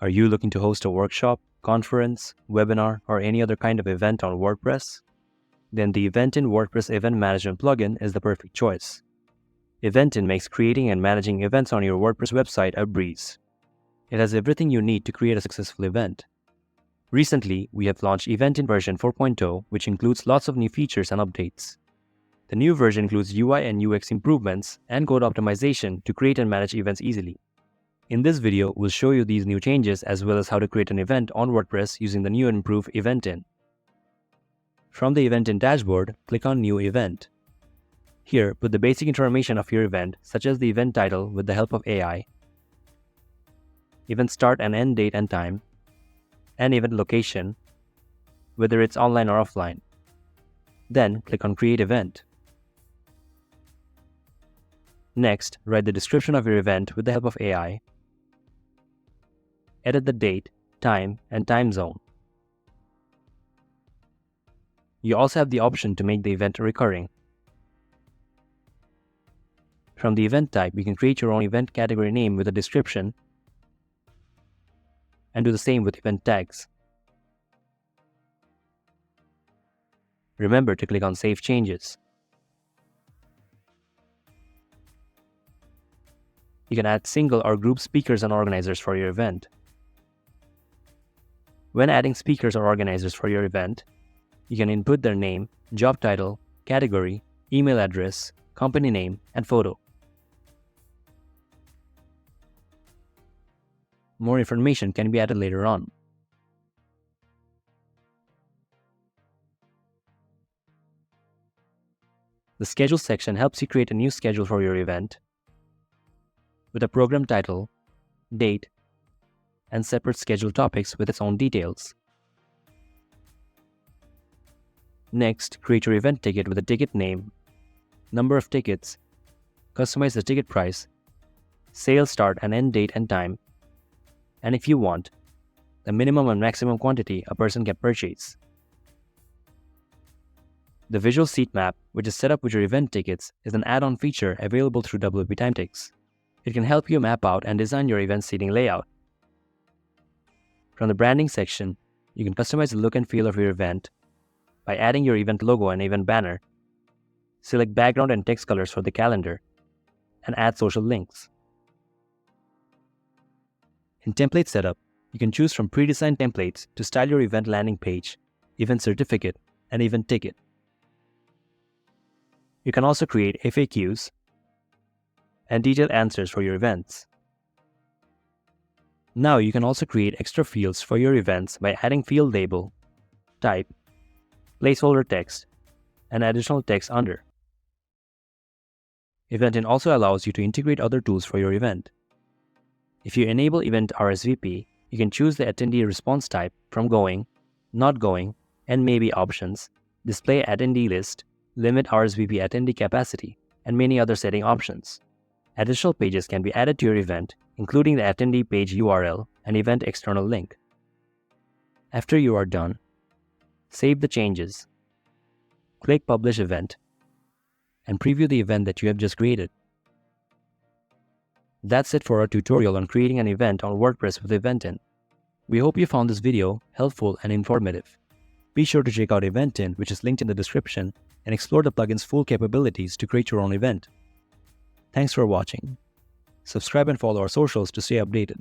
Are you looking to host a workshop, conference, webinar, or any other kind of event on WordPress? Then the Eventin WordPress event management plugin is the perfect choice. Eventin makes creating and managing events on your WordPress website a breeze. It has everything you need to create a successful event. Recently, we have launched Eventin version 4.0, which includes lots of new features and updates. The new version includes UI and UX improvements and code optimization to create and manage events easily. In this video, we'll show you these new changes as well as how to create an event on WordPress using the new and improved Eventin. From the Eventin dashboard, click on New Event. Here, put the basic information of your event, such as the event title with the help of AI, event start and end date and time, and event location, whether it's online or offline. Then, click on Create Event. Next, write the description of your event with the help of AI. Edit the date, time, and time zone. You also have the option to make the event recurring. From the event type, you can create your own event category name with a description and do the same with event tags. Remember to click on Save Changes. You can add single or group speakers and organizers for your event. When adding speakers or organizers for your event, you can input their name, job title, category, email address, company name, and photo. More information can be added later on. The Schedule section helps you create a new schedule for your event with a program title, date, and separate schedule topics with its own details. Next, create your event ticket with a ticket name, number of tickets, customize the ticket price, sales start and end date and time, and if you want, the minimum and maximum quantity a person can purchase. The visual seat map, which is set up with your event tickets, is an add-on feature available through WP Timeticks. It can help you map out and design your event seating layout. From the branding section, you can customize the look and feel of your event by adding your event logo and event banner, select background and text colors for the calendar, and add social links. In Template Setup, you can choose from pre-designed templates to style your event landing page, event certificate, and event ticket. You can also create FAQs and detailed answers for your events. Now you can also create extra fields for your events by adding field label, type, placeholder text, and additional text under. Eventin also allows you to integrate other tools for your event. If you enable Event RSVP, you can choose the attendee response type from going, not going, and maybe options, display attendee list, limit RSVP attendee capacity, and many other setting options. Additional pages can be added to your event, including the attendee page URL and event external link. After you are done, save the changes, click Publish Event, and preview the event that you have just created. That's it for our tutorial on creating an event on WordPress with Eventin. We hope you found this video helpful and informative. Be sure to check out Eventin, which is linked in the description, and explore the plugin's full capabilities to create your own event. Thanks for watching. Subscribe and follow our socials to stay updated.